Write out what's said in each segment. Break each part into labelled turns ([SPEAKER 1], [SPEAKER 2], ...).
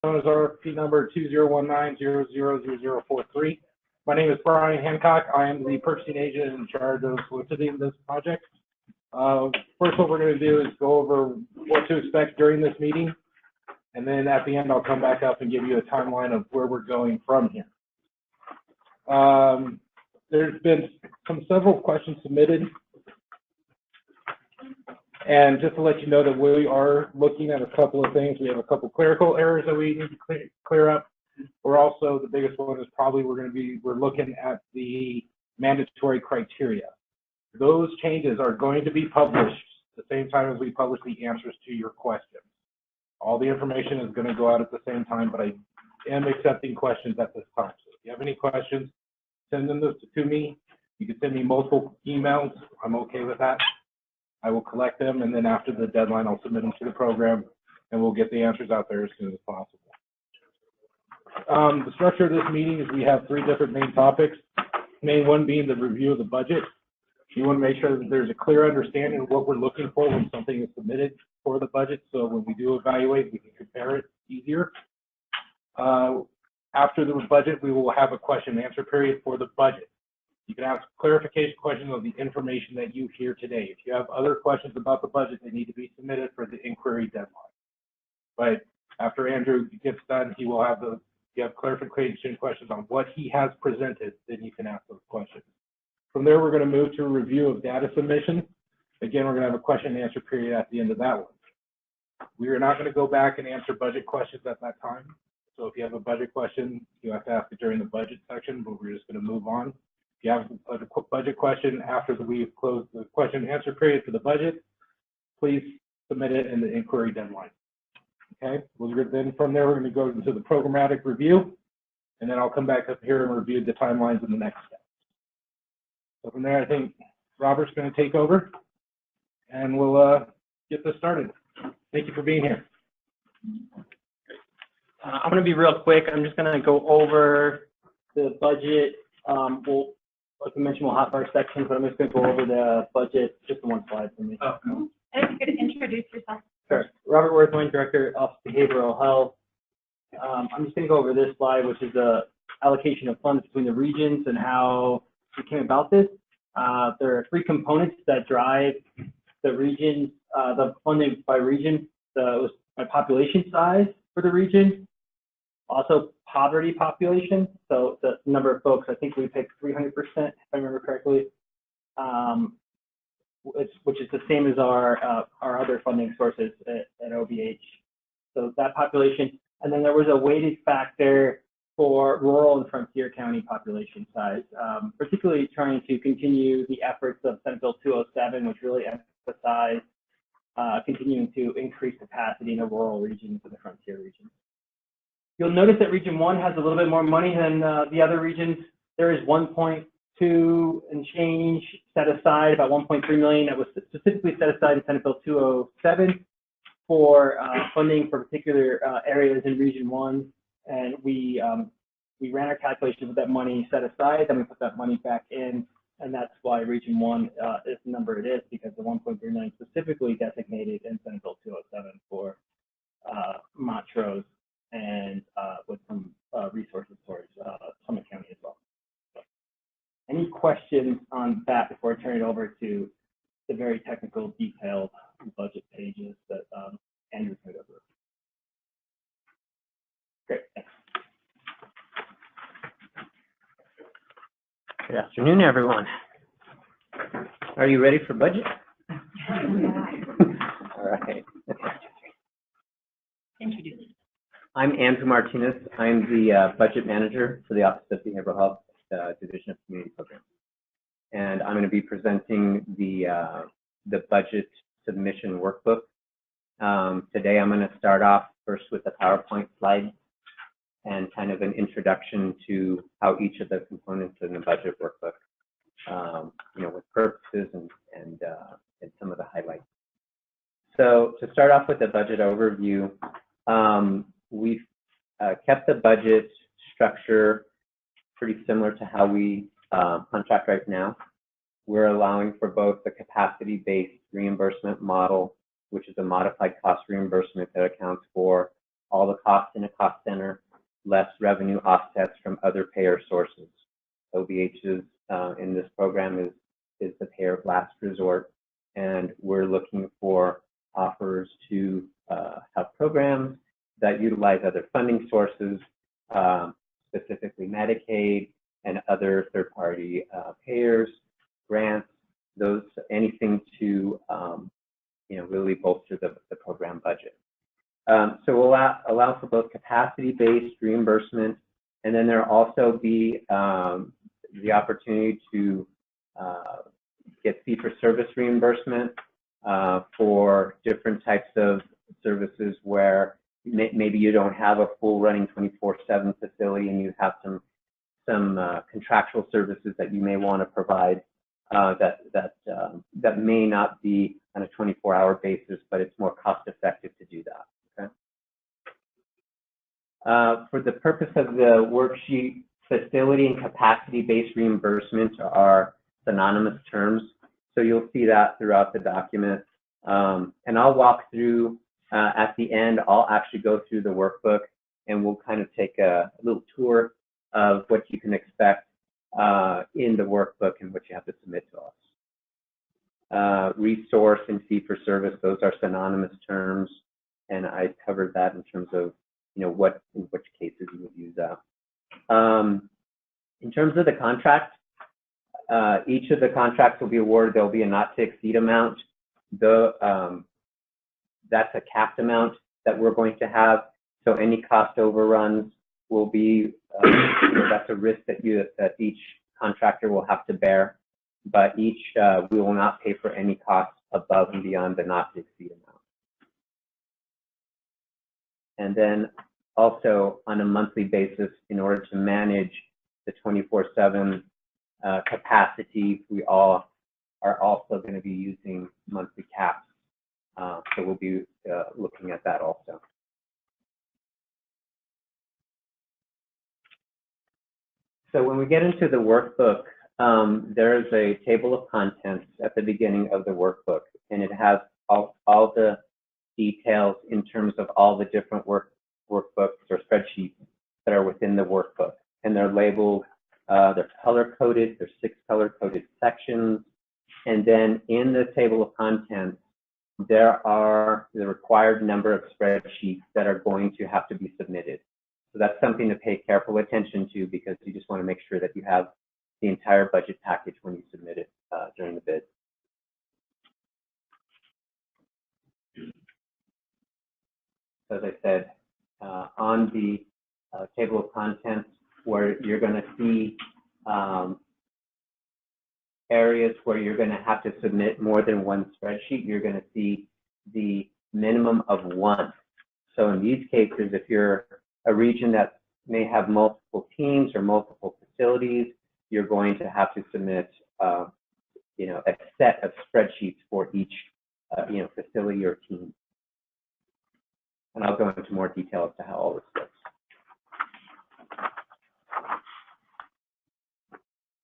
[SPEAKER 1] known as RFP number 2019-000043. My name is Brian Hancock. I am the purchasing agent in charge of soliciting this project. First, what we're going to do is go over what to expect during this meeting, and then at the end, I'll come back up and give you a timeline of where we're going from here. There's been several questions submitted, and just to let you know that we are looking at a couple of things. We have a couple clerical errors that we need to clear up. We're also, the biggest one is probably we're looking at the mandatory criteria. Those changes are going to be published at the same time as we publish the answers to your questions. All the information is going to go out at the same time, but I am accepting questions at this time. So if you have any questions, send them to me. You can send me multiple emails. I'm okay with that. I will collect them, and then after the deadline, I'll submit them to the program, and we'll get the answers out there as soon as possible. The structure of this meeting is we have three different main topics. Main one being the review of the budget. You want to make sure that there's a clear understanding of what we're looking for when something is submitted for the budget, so when we do evaluate, we can compare it easier. After the budget, we will have a question and answer period for the budget. You can ask clarification questions of the information that you hear today. If you have other questions about the budget, they need to be submitted for the inquiry deadline. But after Andrew gets done, he will have if you have clarification questions on what he has presented, then you can ask those questions. From there, we're going to move to a review of data submission. Again, we're going to have a question and answer period at the end of that one. We are not going to go back and answer budget questions at that time. So if you have a budget question, you have to ask it during the budget section, but we're just going to move on. If you have a budget question after we've closed the question and answer period for the budget, please submit it in the inquiry deadline. Okay, then from there, we're going to go into the programmatic review, and then I'll come back up here and review the timelines in the next step. So from there, I think Robert's going to take over, and we'll get this started. Thank you for being here.
[SPEAKER 2] I'm going to be real quick. I'm just going to go over the budget. Like I mentioned, we'll have our sections, but I'm just going to go over the budget, just one slide for me.
[SPEAKER 3] Oh. And if you could introduce yourself.
[SPEAKER 2] Sure. Robert Worthwine, Director of Behavioral Health. I'm just going to go over this slide, which is the allocation of funds between the regions and how we came about this. There are three components that drive the regions, the funding by region. Was by population size for the region, also poverty population. So the number of folks, I think we picked 300%, if I remember correctly, which is the same as our other funding sources at OBH. So that population, and then there was a weighted factor for rural and frontier county population size, particularly trying to continue the efforts of Senate Bill 207, which really emphasized continuing to increase capacity in the rural regions and the frontier regions. You'll notice that Region 1 has a little bit more money than the other regions. There is 1.2 and change set aside, about 1.3 million that was specifically set aside in Senate Bill 207 for funding for particular areas in Region 1. And we ran our calculations with that money set aside, then we put that money back in, and that's why Region 1 is the number it is, because the 1.3 million specifically designated in Senate Bill 207 for Montrose and with some resources towards Summit County as well. So, any questions on that before I turn it over to the very technical, detailed budget pages that Andrew's going to go through? Great, thanks.
[SPEAKER 4] Good afternoon, everyone. Are you ready for budget? All right.
[SPEAKER 3] Introduce.
[SPEAKER 4] I'm Andrew Martinez. I'm the budget manager for the Office of Behavioral Health Division of Community Programs. And I'm going to be presenting the budget submission workbook. Today, I'm going to start off first with a PowerPoint slide and kind of an introduction to how each of the components in the budget workbook, with purposes and some of the highlights. So to start off with the budget overview, we've kept the budget structure pretty similar to how we contract right now. We're allowing for both the capacity-based reimbursement model, which is a modified cost reimbursement that accounts for all the costs in a cost center, less revenue offsets from other payer sources. OBH's in this program is the payer of last resort, and we're looking for offers to have programs that utilize other funding sources, specifically Medicaid and other third-party payers, grants, anything to really bolster the program budget. So we'll allow for both capacity-based reimbursement, and then there'll also be the opportunity to get fee-for-service reimbursement for different types of services where maybe you don't have a full running 24/7 facility and you have some contractual services that you may want to provide that may not be on a 24-hour basis, but it's more cost-effective to do that. Okay. For the purpose of the worksheet, facility and capacity-based reimbursement are synonymous terms, so you'll see that throughout the document. And I'll walk through at the end. I'll actually go through the workbook, and we'll kind of take a little tour of what you can expect in the workbook and what you have to submit to us. Resource and fee-for-service, those are synonymous terms, and I covered that in terms of in which cases you would use that. In terms of the contract, each of the contracts will be awarded. There'll be a not-to-exceed amount. That's a capped amount that we're going to have. So any cost overruns will be that's a risk that each contractor will have to bear. But we will not pay for any costs above and beyond the not-to-exceed amount. And then also on a monthly basis, in order to manage the 24/7 capacity, we all are also going to be using monthly caps. So we'll be looking at that also. So when we get into the workbook, there is a table of contents at the beginning of the workbook, and it has all the details in terms of all the different workbooks or spreadsheets that are within the workbook. And they're labeled, they're color-coded, there's 6 color-coded sections. And then in the table of contents, there are the required number of spreadsheets that are going to have to be submitted. So that's something to pay careful attention to, because you just want to make sure that you have the entire budget package when you submit it during the bid. So as I said, on the table of contents, where you're going to see areas where you're going to have to submit more than one spreadsheet, you're going to see the minimum of 1. So in these cases, if you're a region that may have multiple teams or multiple facilities, you're going to have to submit a set of spreadsheets for each facility or team. And I'll go into more detail as to how all this works.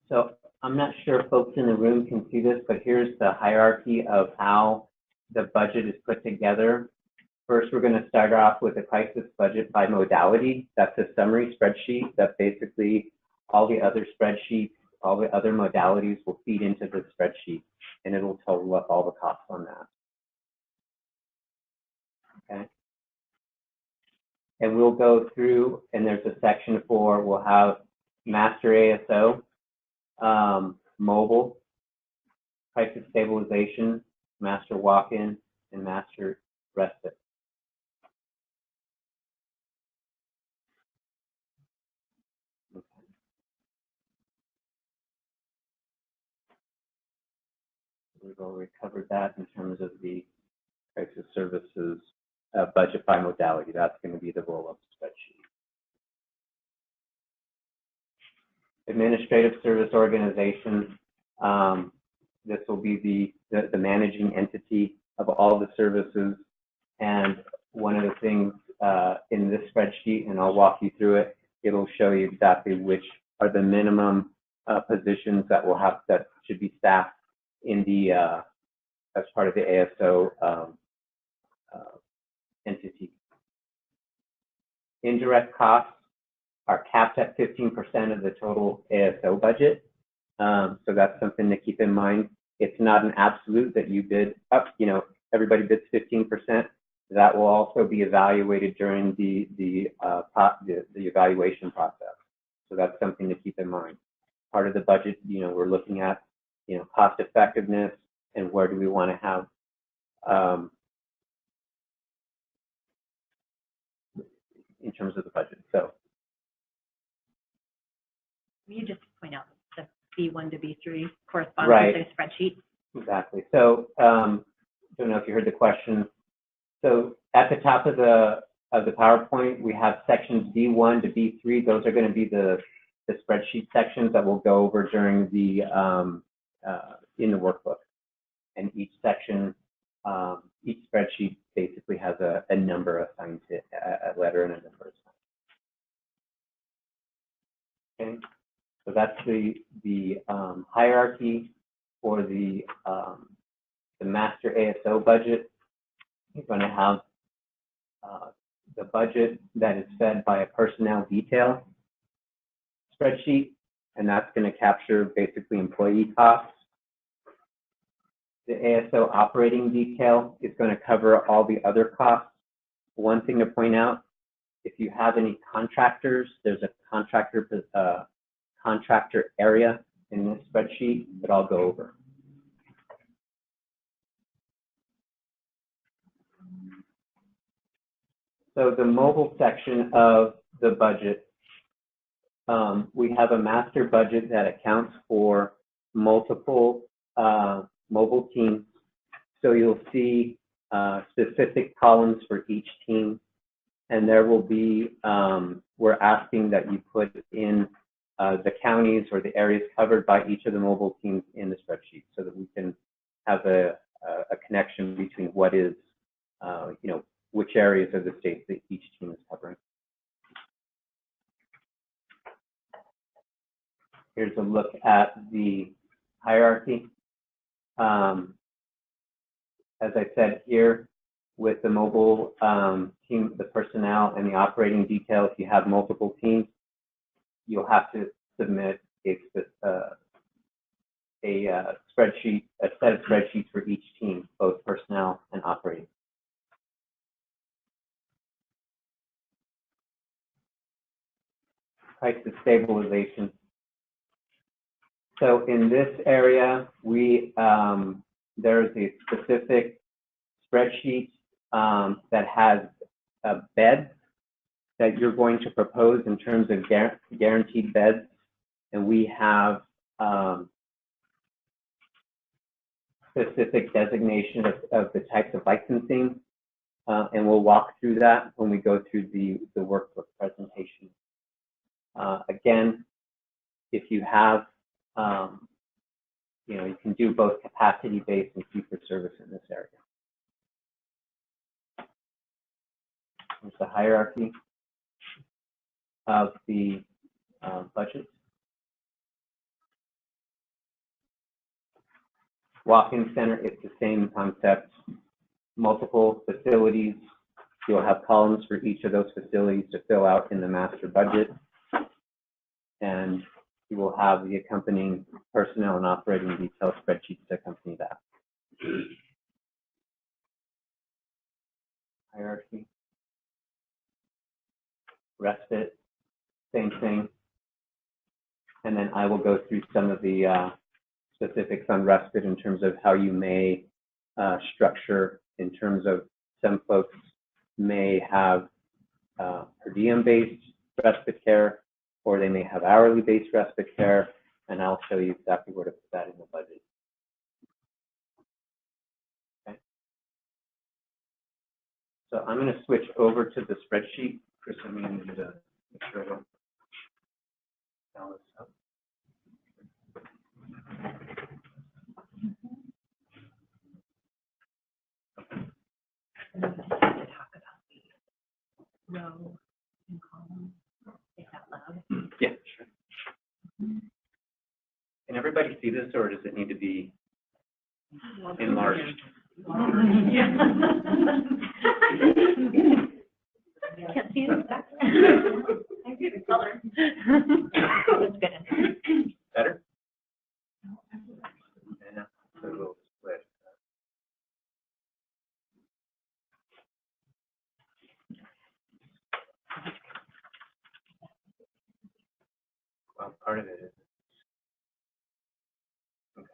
[SPEAKER 4] So I'm not sure if folks in the room can see this, but here's the hierarchy of how the budget is put together. First, we're going to start off with a crisis budget by modality. That's a summary spreadsheet that basically all the other spreadsheets, all the other modalities will feed into this spreadsheet, and it'll total up all the costs on that. Okay. And we'll go through, and there's a section for, we'll have master ASO, mobile, crisis stabilization, master walk-in, and master respite. Okay. We've already covered that in terms of the crisis services budget by modality. That's going to be the roll-up spreadsheet. Administrative service organization. This will be the managing entity of all the services. And one of the things in this spreadsheet, and I'll walk you through it, it'll show you exactly which are the minimum positions that should be staffed in the as part of the ASO entity. indirect costs are capped at 15% of the total ASO budget. So that's something to keep in mind. It's not an absolute that you bid up, everybody bids 15%. That will also be evaluated during the evaluation process. So that's something to keep in mind. Part of the budget, we're looking at, cost effectiveness and where do we want to have in terms of the budget. So
[SPEAKER 3] You just point out the B1 to B3 corresponds
[SPEAKER 4] right.
[SPEAKER 3] to the spreadsheet.
[SPEAKER 4] Exactly. So don't know if you heard the question. So at the top of the PowerPoint, we have sections B1 to B3. Those are going to be the spreadsheet sections that we'll go over during the in the workbook. And each section, each spreadsheet basically has a number assigned to it, a letter and a number assigned. Okay. So that's the hierarchy for the master ASO budget. You're going to have the budget that is fed by a personnel detail spreadsheet, and that's going to capture basically employee costs. The ASO operating detail is going to cover all the other costs. One thing to point out, if you have any contractors, there's a contractor area in this spreadsheet that I'll go over. So the mobile section of the budget, we have a master budget that accounts for multiple mobile teams. So you'll see specific columns for each team, and there will be, we're asking that you put in the counties or the areas covered by each of the mobile teams in the spreadsheet so that we can have a connection between what is, which areas of the state that each team is covering. Here's a look at the hierarchy. As I said here, with the mobile team, the personnel and the operating detail, if you have multiple teams, you'll have to submit a spreadsheet, a set of spreadsheets for each team, both personnel and operating. Crisis stabilization. So in this area, there is a specific spreadsheet that has beds that you're going to propose in terms of guaranteed beds, and we have specific designation of the types of licensing, and we'll walk through that when we go through the workbook presentation. Again, if you have, you can do both capacity-based and fee-for-service in this area. There's the hierarchy of the budget. Walk-in center, it's the same concept. Multiple facilities. You'll have columns for each of those facilities to fill out in the master budget. And you will have the accompanying personnel and operating detail spreadsheets to accompany that. Hierarchy. Respite, same thing. And then I will go through some of the specifics on respite in terms of how you may structure in terms of some folks may have per diem based respite care, or they may have hourly based respite care, and I'll show you exactly where to put that in the budget. Okay. So I'm going to switch over to the spreadsheet. Chris, I'm going to need to make sure I don't dial this up.
[SPEAKER 3] To talk about the row and column, if that loud.
[SPEAKER 4] Yeah, sure. Can everybody see this, or does it need to be enlarged?
[SPEAKER 3] Yeah. Can't see it. I see the color. That's good.
[SPEAKER 4] Better? Yeah, it's a little split. Well, part of it is. Okay.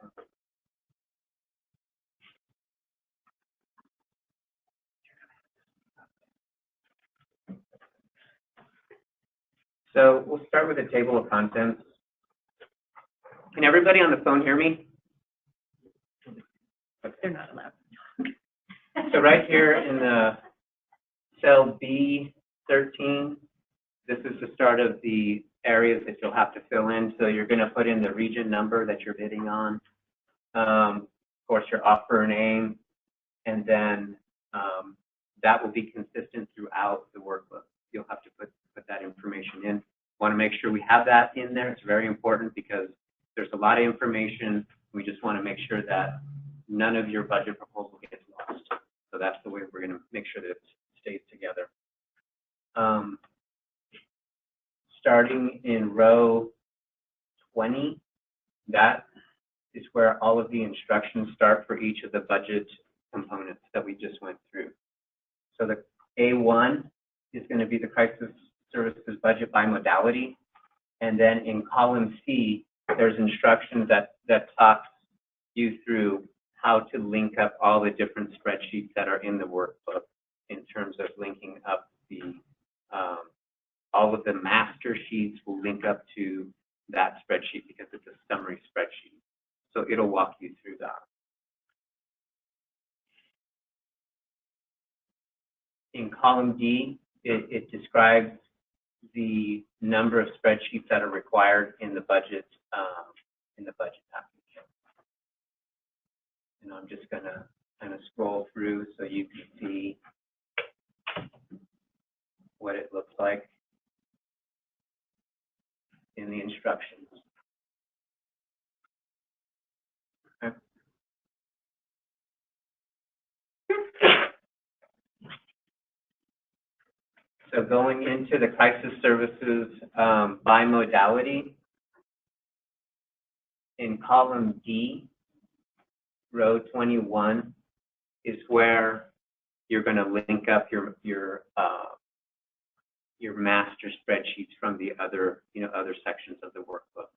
[SPEAKER 4] So we'll start with a table of contents. Can everybody on the phone hear me?
[SPEAKER 3] They're not allowed.
[SPEAKER 4] So right here in the cell B13, this is the start of the areas that you'll have to fill in. So you're going to put in the region number that you're bidding on, of course, your offer name, and then that will be consistent throughout the workbook. You'll have to put that information in. Want to make sure we have that in there. It's very important because there's a lot of information. We just want to make sure that none of your budget proposal gets lost. So that's the way we're going to make sure that it stays together. Starting in row 20, that is where all of the instructions start for each of the budget components that we just went through. So the A1 is going to be the crisis services budget by modality. And then in column C, there's instructions that talks you through how to link up all the different spreadsheets that are in the workbook in terms of linking up the, all of the master sheets will link up to that spreadsheet because it's a summary spreadsheet. So it'll walk you through that. In column D, it describes the number of spreadsheets that are required in the budget package. And I'm just going to kind of scroll through so you can see what it looks like in the instructions. Okay. So going into the crisis services by modality, in column D, row 21 is where you're going to link up your master spreadsheets from the other other sections of the workbook,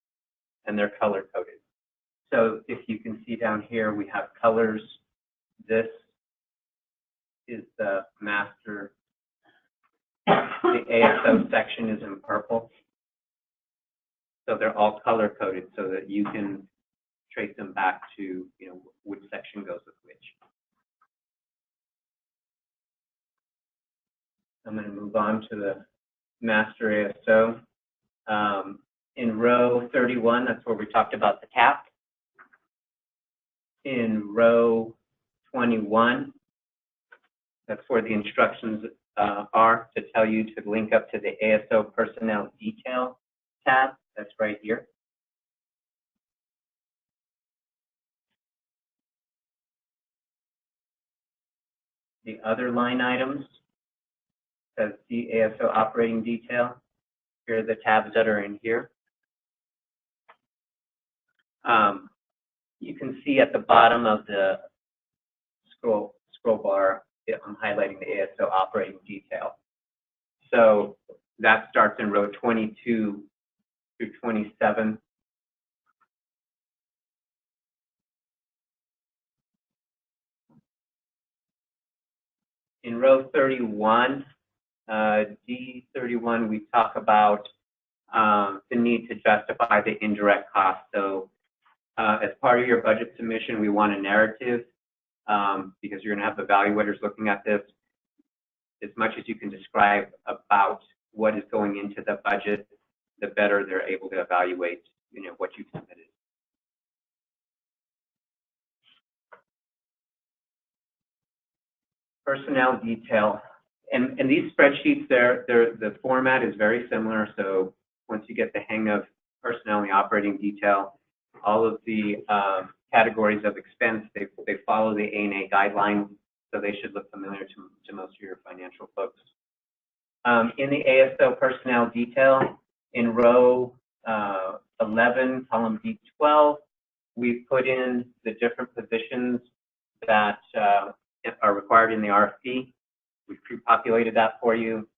[SPEAKER 4] and they're color coded. So if you can see down here, we have colors. This is the master. The ASO section is in purple. So they're all color coded so that you can trace them back to which section goes with which. I'm going to move on to the master ASO. In row 31, that's where we talked about the TAP. In row 21, that's where the instructions are to tell you to link up to the ASO personnel detail tab. That's right here. The other line items says the ASO operating detail. Here are the tabs that are in here. You can see at the bottom of the scroll bar, I'm highlighting the ASO operating detail. So that starts in row 22 through 27. In row 31, D31, we talk about the need to justify the indirect cost. So as part of your budget submission, we want a narrative because you're going to have evaluators looking at this. As much as you can describe about what is going into the budget, the better they're able to evaluate what you've submitted. Personnel detail, and these spreadsheets, the format is very similar. So once you get the hang of personnel and the operating detail, all of the categories of expense, they follow the ANA guidelines, so they should look familiar to most of your financial folks. In the ASO personnel detail, in row 11, column D12, we've put in the different positions that are required in the RFP. We've pre-populated that for you.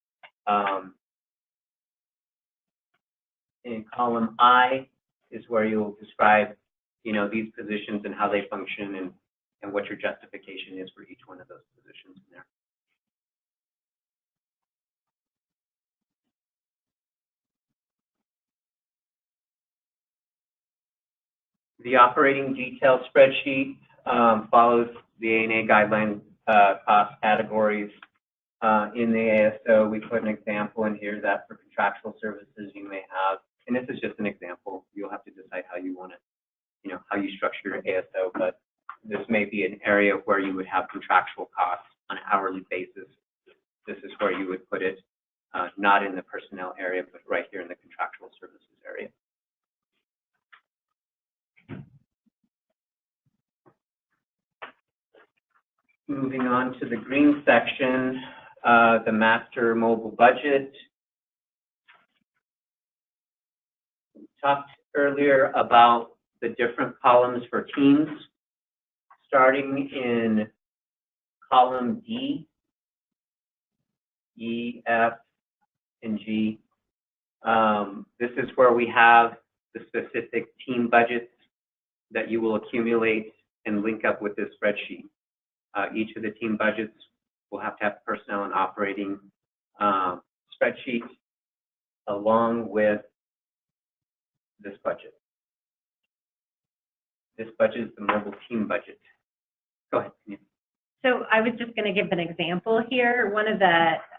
[SPEAKER 4] In column I is where you'll describe, these positions and how they function and what your justification is for each one of those positions in there. The operating detail spreadsheet follows the ANA guideline cost categories. In the ASO, we put an example in here that for contractual services you may have, and this is just an example. You'll have to decide how you want it, how you structure your ASO, but this may be an area where you would have contractual costs on an hourly basis. This is where you would put it, not in the personnel area, but right here in the contractual services area. Moving on to the green section, the master mobile budget. We talked earlier about the different columns for teams, starting in column D, E, F, and G. This is where we have the specific team budgets that you will accumulate and link up with this spreadsheet. Each of the team budgets will have to have personnel and operating spreadsheet along with this budget. This budget is the mobile team budget. Go ahead.
[SPEAKER 3] So I was just going to give an example here.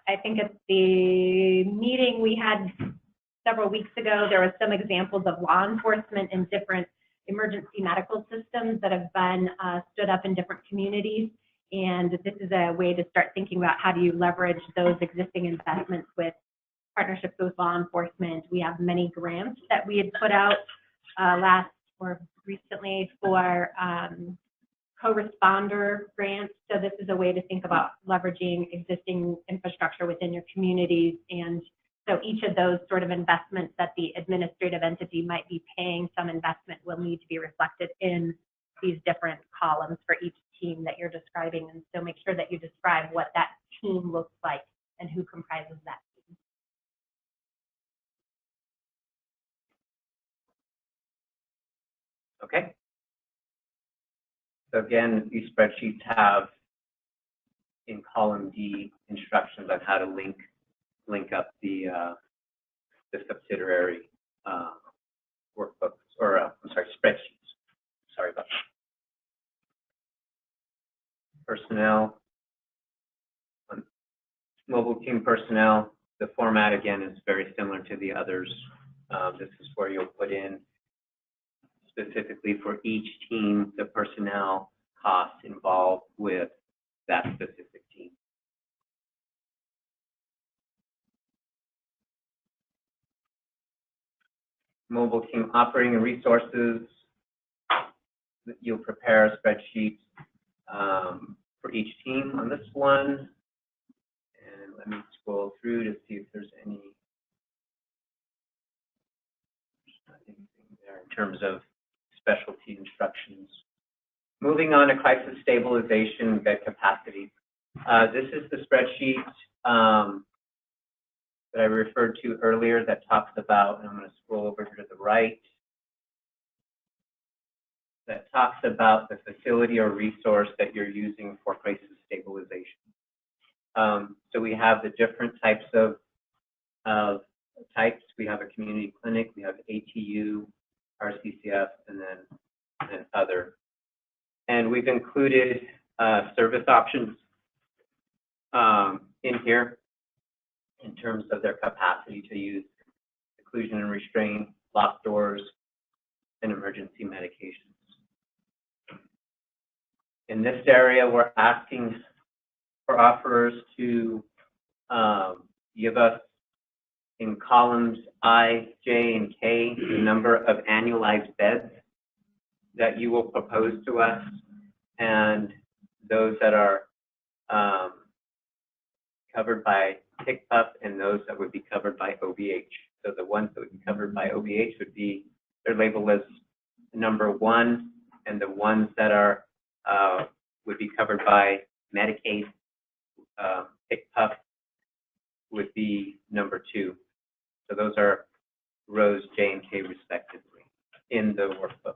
[SPEAKER 3] I think at the meeting we had several weeks ago, there were some examples of law enforcement and different emergency medical systems that have been stood up in different communities. And this is a way to start thinking about how do you leverage those existing investments with partnerships with law enforcement. We have many grants that we had put out recently for co-responder grants. So this is a way to think about leveraging existing infrastructure within your communities. And so each of those sort of investments that the administrative entity might be paying some investment will need to be reflected in these different columns for each team that you're describing. And so make sure that you describe what that team looks like and who comprises that team.
[SPEAKER 4] Okay. So again, these spreadsheets have in column D instructions on how to link up the subsidiary workbooks or spreadsheets. Sorry about that. Personnel, mobile team personnel. The format again is very similar to the others. This is where you'll put in specifically for each team the personnel costs involved with that specific team. Mobile team operating and resources. You'll prepare a spreadsheet for each team on this one. And let me scroll through to see if there's anything there in terms of specialty instructions. Moving on to crisis stabilization, bed capacity. This is the spreadsheet that I referred to earlier that talks about, and I'm going to scroll over here to the right, that talks about the facility or resource that you're using for crisis stabilization. So we have the different types of types. We have a community clinic, we have ATU, RCCF, and then other. And we've included service options in here in terms of their capacity to use seclusion and restraint, locked doors, and emergency medications. In this area, we're asking for offerers to give us in columns I, J, and K the number of annualized beds that you will propose to us, and those that are covered by pick-up, and those that would be covered by OBH. So the ones that would be covered by OBH would be, they're labeled as number 1, and the ones that are would be covered by Medicaid pick-up would be number 2. So those are rows J and K respectively in the workbook.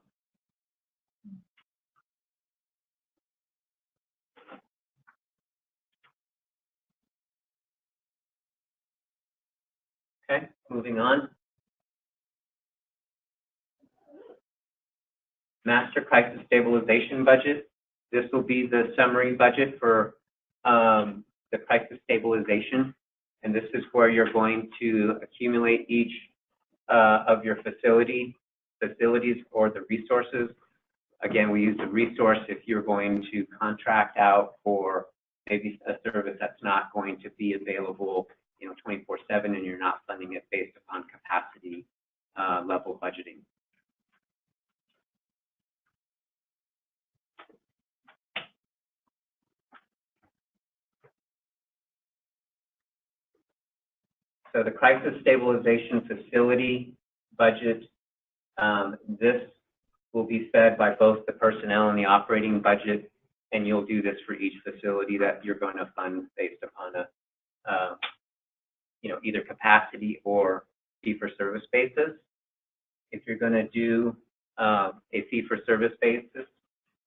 [SPEAKER 4] Okay, moving on. Master Crisis Stabilization Budget. This will be the summary budget for the crisis stabilization. And this is where you're going to accumulate each of your facilities or the resources. Again, we use the resource if you're going to contract out for maybe a service that's not going to be available, 24/7, and you're not funding it based upon capacity level budgeting. So the Crisis Stabilization Facility budget, this will be fed by both the personnel and the operating budget, and you'll do this for each facility that you're going to fund based upon a, either capacity or fee-for-service basis. If you're going to do a fee-for-service basis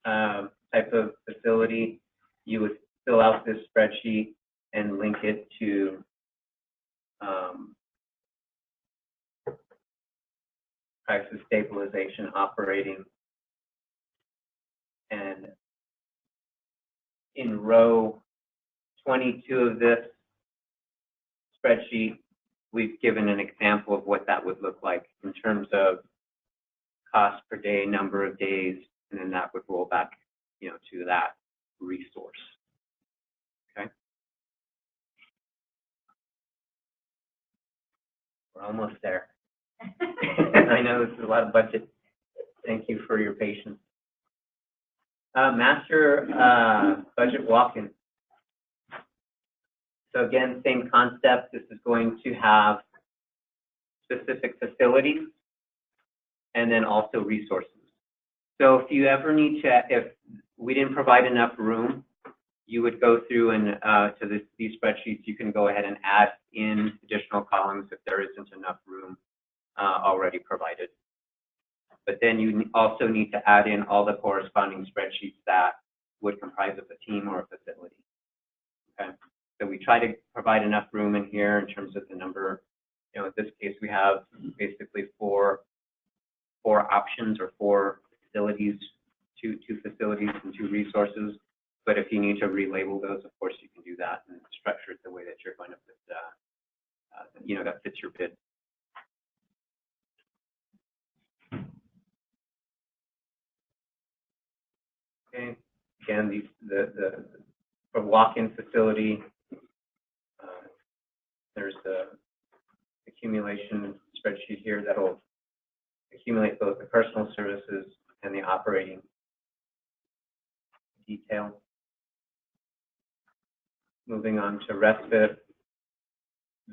[SPEAKER 4] type of facility, you would fill out this spreadsheet and link it to Crisis Stabilization Operating. And in row 22 of this spreadsheet, we've given an example of what that would look like in terms of cost per day, number of days, and then that would roll back, to that resource. Okay. We're almost there. I know this is a lot of budget. Thank you for your patience. Master budget walk-in. So again, same concept. This is going to have specific facilities and then also resources. So if you ever need to, if we didn't provide enough room, you would go through and to these spreadsheets, you can go ahead and add in additional columns if there isn't enough room already provided. But then you also need to add in all the corresponding spreadsheets that would comprise of a team or a facility. Okay, so we try to provide enough room in here in terms of the number. In this case, we have basically four options or 4 facilities, two facilities and 2 resources. But if you need to relabel those, of course, you can do that and structure it the way that you're going to fit, that fits your bid. Okay. Again, for walk-in facility, there's the accumulation spreadsheet here that'll accumulate both the personal services and the operating detail. Moving on to respite,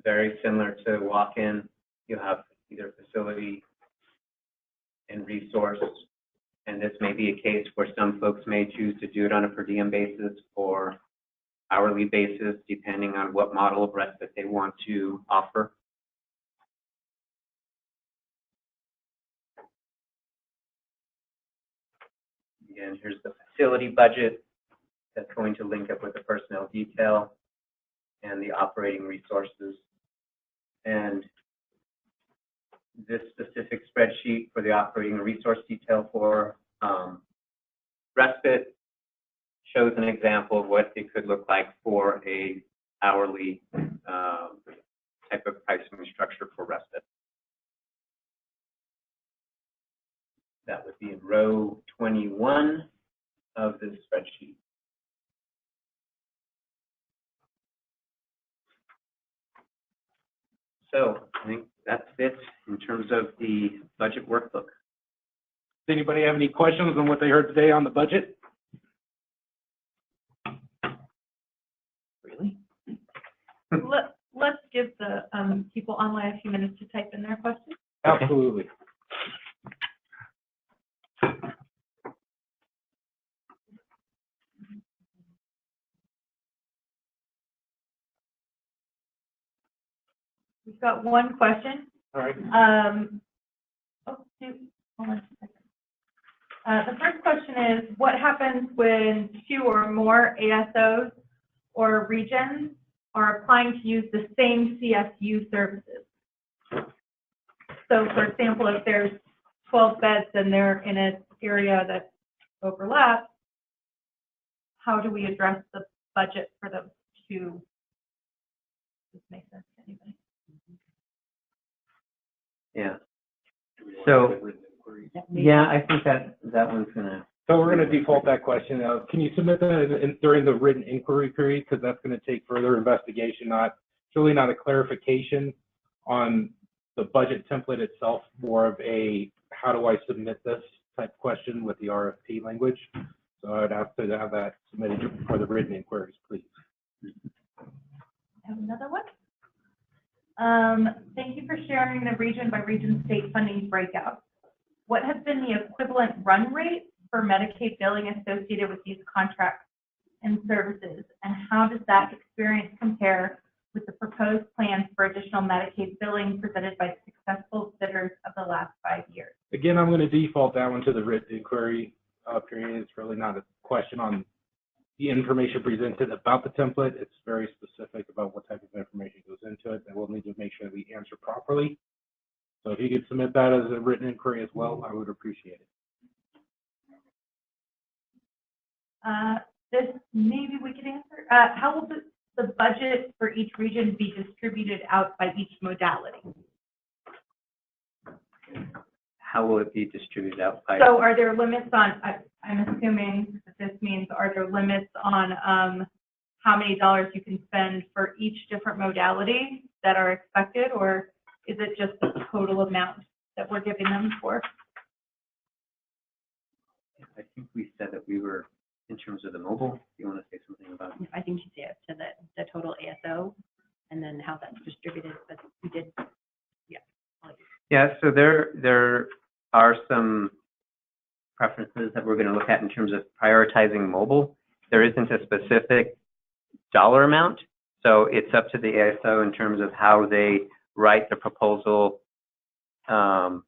[SPEAKER 4] very similar to walk-in, you have either facility and resource, and this may be a case where some folks may choose to do it on a per diem basis or hourly basis, depending on what model of respite they want to offer. Again, here's the facility budget that's going to link up with the personnel detail and the operating resources. And this specific spreadsheet for the operating resource detail for respite shows an example of what it could look like for a hourly type of pricing structure for respite. That would be in row 21 of this spreadsheet. So I think that's it in terms of the budget workbook.
[SPEAKER 1] Does anybody have any questions on what they heard today on the budget?
[SPEAKER 4] Really?
[SPEAKER 5] let's give the people online a few minutes to type in their questions.
[SPEAKER 1] Absolutely.
[SPEAKER 5] We've got one question.
[SPEAKER 1] All right.
[SPEAKER 5] Hold on a second. The first question is, what happens when 2 or more ASOs or regions are applying to use the same CSU services? So, for example, if there's 12 beds and they're in an area that overlaps, how do we address the budget for those two? Does this make sense to anybody?
[SPEAKER 4] Yeah. So, yeah, I think that one's gonna.
[SPEAKER 1] So we're going to default that question. Can you submit that during the written inquiry period? Because that's going to take further investigation. It's really not a clarification on the budget template itself, more of a how do I submit this type question with the RFP language. So I'd have to have that submitted for the written inquiries, please.
[SPEAKER 5] I have another one. Thank you for sharing the region by region state funding breakout. What has been the equivalent run rate for Medicaid billing associated with these contracts and services? And how does that experience compare with the proposed plans for additional Medicaid billing presented by successful bidders of the last 5 years?
[SPEAKER 1] Again, I'm going to default that one to the written inquiry period. It's really not a question on the information presented about the template. It's very specific about what type of information goes into it, and we'll need to make sure we answer properly. So if you could submit that as a written inquiry as well, I would appreciate it.
[SPEAKER 5] This maybe we could answer. How will the budget for each region be distributed out by each modality?
[SPEAKER 4] How will it be distributed out by?
[SPEAKER 5] So are there limits on, I'm assuming that this means, are there limits on how many dollars you can spend for each different modality that are expected, or is it just the total amount that we're giving them for?
[SPEAKER 4] I think we said that we were, in terms of the mobile, do you want to say something about it?
[SPEAKER 3] I think you say it to the total ASO and then how that's distributed, but we did, yeah.
[SPEAKER 4] Yeah, so there are some preferences that we're going to look at in terms of prioritizing mobile. There isn't a specific dollar amount, so it's up to the ASO in terms of how they write the proposal and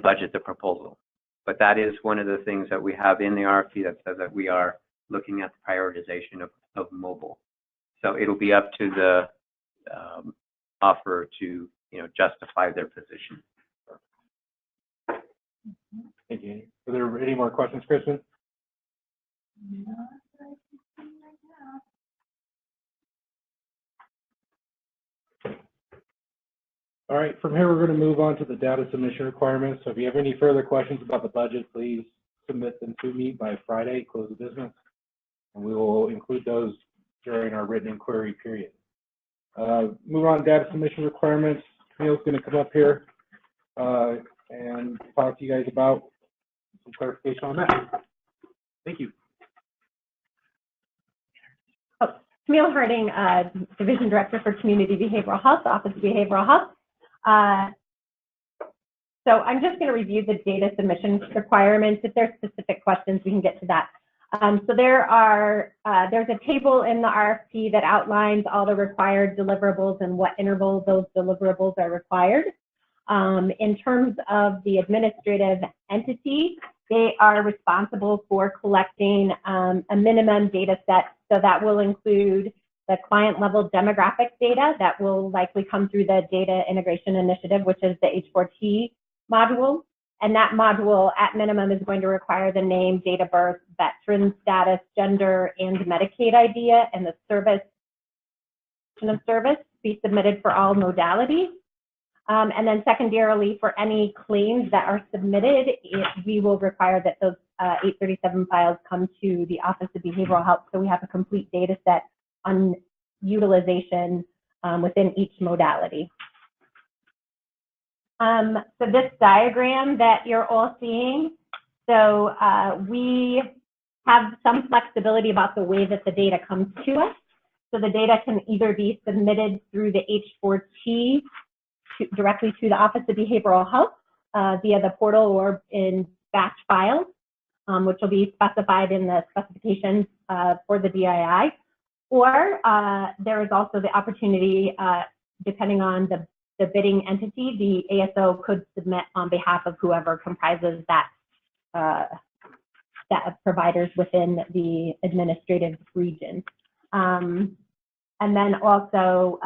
[SPEAKER 4] budget the proposal. But that is one of the things that we have in the RFP that says that we are looking at the prioritization of mobile. So it'll be up to the offerer to, justify their position.
[SPEAKER 1] Thank you. Are there any more questions, Kristen?
[SPEAKER 5] Not that I can see right now.
[SPEAKER 1] All right, from here, we're going to move on to the data submission requirements. So if you have any further questions about the budget, please submit them to me by Friday, close of business, and we will include those during our written inquiry period. Move on to data submission requirements. Camille's going to come up here and talk to you guys about some clarification on that. Thank you.
[SPEAKER 3] Camille Harding, Division Director for Community Behavioral Health, Office of Behavioral Health. So I'm just going to review the data submission requirements. If there's specific questions, we can get to that. So there's a table in the RFP that outlines all the required deliverables and what interval those deliverables are required. In terms of the administrative entity, they are responsible for collecting a minimum data set. So that will include the client level demographic data that will likely come through the data integration initiative, which is the H4T module. And that module at minimum is going to require the name, date of birth, veteran status, gender, and Medicaid ID, and the service be submitted for all modalities. And then secondarily, for any claims that are submitted, we will require that those 837 files come to the Office of Behavioral Health, so we have a complete data set on utilization within each modality. So this diagram that you're all seeing, so we have some flexibility about the way that the data comes to us. So the data can either be submitted through the H4T directly to the Office of Behavioral Health via the portal or in batch files, which will be specified in the specifications for the DII. Or there is also the opportunity, depending on the bidding entity, the ASO could submit on behalf of whoever comprises that set of providers within the administrative region. And then also,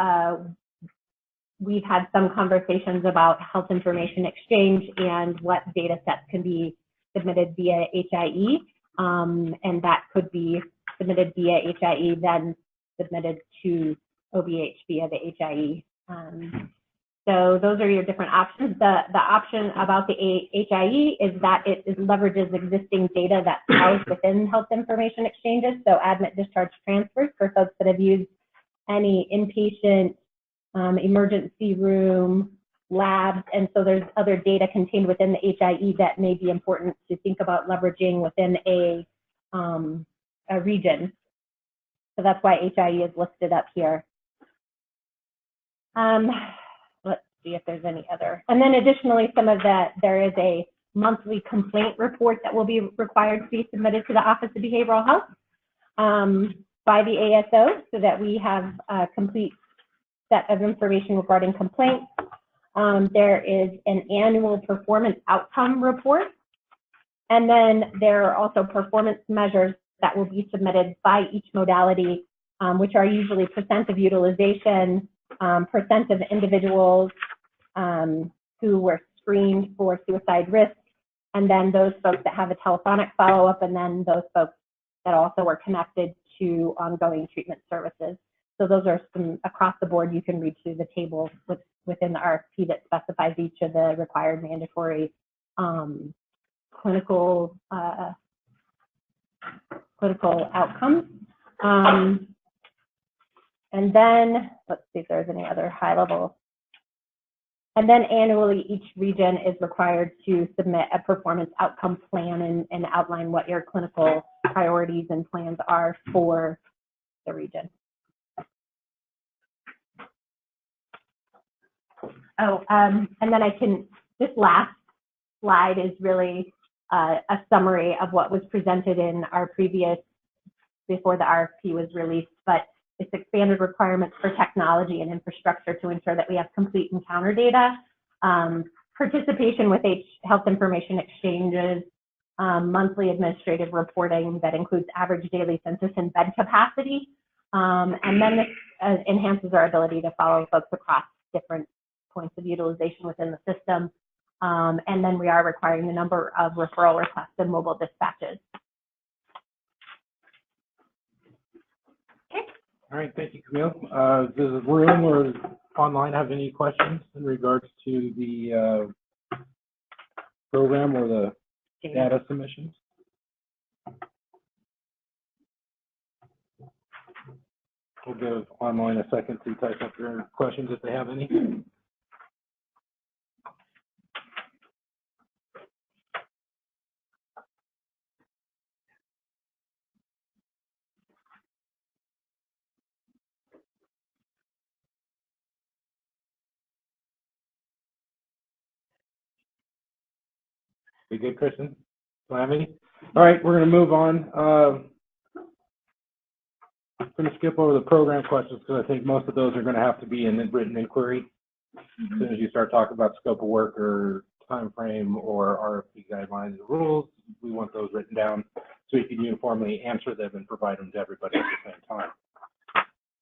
[SPEAKER 3] we've had some conversations about health information exchange and what data sets can be submitted via HIE, and that could be submitted via HIE, then submitted to OBH via the HIE. So those are your different options. The option about the HIE is that it leverages existing data that's housed within health information exchanges, so admit discharge transfers for folks that have used any inpatient, emergency room, labs, and so there's other data contained within the HIE that may be important to think about leveraging within a region. So that's why HIE is listed up here. Let's see if there's any other. And then additionally, there is a monthly complaint report that will be required to be submitted to the Office of Behavioral Health by the ASO, so that we have a complete set of information regarding complaints. There is an annual performance outcome report. And then there are also performance measures that will be submitted by each modality, which are usually % of utilization, % of individuals who were screened for suicide risk, and then those folks that have a telephonic follow-up, and then those folks that also were connected to ongoing treatment services. So those are some across the board. You can read through the table within the RFP that specifies each of the required mandatory clinical outcomes. And then let's see if there's any other high level. And then annually, each region is required to submit a performance outcome plan and outline what your clinical priorities and plans are for the region. Oh, and then this last slide is really a summary of what was presented in our previous, before the RFP was released, but it's expanded requirements for technology and infrastructure to ensure that we have complete encounter data, participation with health information exchanges, monthly administrative reporting that includes average daily census and bed capacity, and then this enhances our ability to follow folks across different points of utilization within the system. And then we are requiring the number of referral requests and mobile dispatches. Okay.
[SPEAKER 1] All right, thank you, Camille. Does the room or online have any questions in regards to the program or the data submissions? We'll give online a second to type up their questions if they have any. We good, Kristen? Don't have any? All right, we're going to move on. I'm going to skip over the program questions because I think most of those are going to have to be in written inquiry. As soon as you start talking about scope of work or time frame or RFP guidelines and rules, we want those written down so we can uniformly answer them and provide them to everybody at the same time.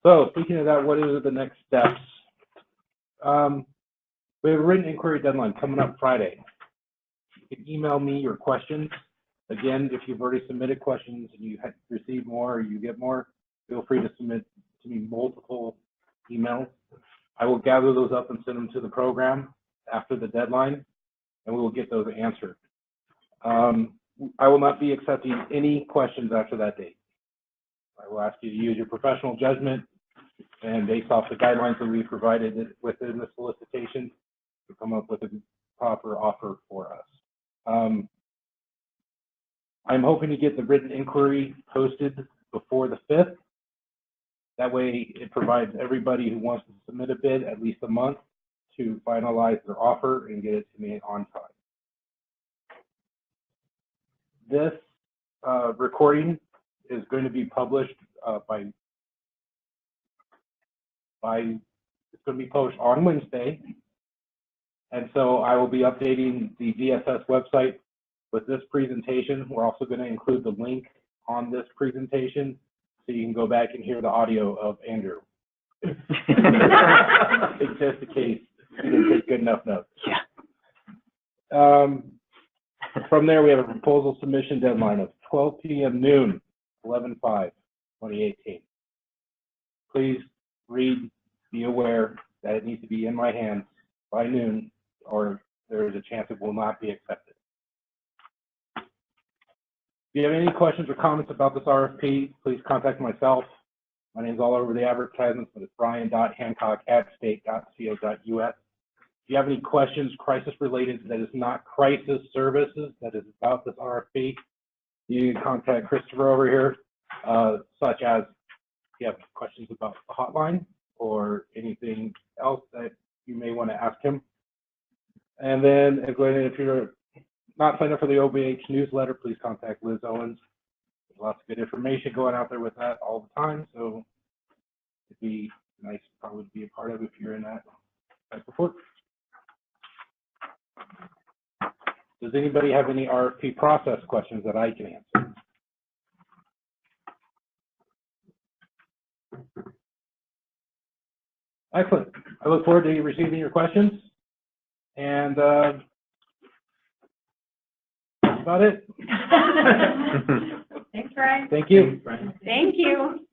[SPEAKER 1] So speaking of that, what are the next steps? We have a written inquiry deadline coming up Friday. You can email me your questions. Again, if you've already submitted questions and you have received more or you get more, feel free to submit to me multiple emails. I will gather those up and send them to the program after the deadline, and we will get those answered. I will not be accepting any questions after that date. I will ask you to use your professional judgment and based off the guidelines that we provided within the solicitation to come up with a proper offer for us. I'm hoping to get the written inquiry posted before the 5th. That way, it provides everybody who wants to submit a bid at least a month to finalize their offer and get it to me on time. This recording is going to be published it's going to be posted on Wednesday. And so I will be updating the DSS website with this presentation. We're also going to include the link on this presentation so you can go back and hear the audio of Andrew. It's just in case you didn't take good enough notes.
[SPEAKER 4] Yeah.
[SPEAKER 1] From there, we have a proposal submission deadline of 12 p.m. noon, 11/5/2018. Please read, be aware that it needs to be in my hands by noon, or there is a chance it will not be accepted. If you have any questions or comments about this RFP, please contact myself. My name's all over the advertisements, but it's brian.hancock@state.co.us. If you have any questions, crisis related, that is not crisis services, that is about this RFP, you can contact Christopher over here, such as if you have questions about the hotline or anything else that you may want to ask him. And then if you're not signed up for the OBH newsletter, please contact Liz Owens. There's lots of good information going out there with that all the time, so it'd be nice probably to be a part of if you're in that type of work. Does anybody have any RFP process questions that I can answer? Excellent. I look forward to receiving your questions. And that's about it.
[SPEAKER 3] Thanks, Brian.
[SPEAKER 1] Thank you.
[SPEAKER 3] Thank you.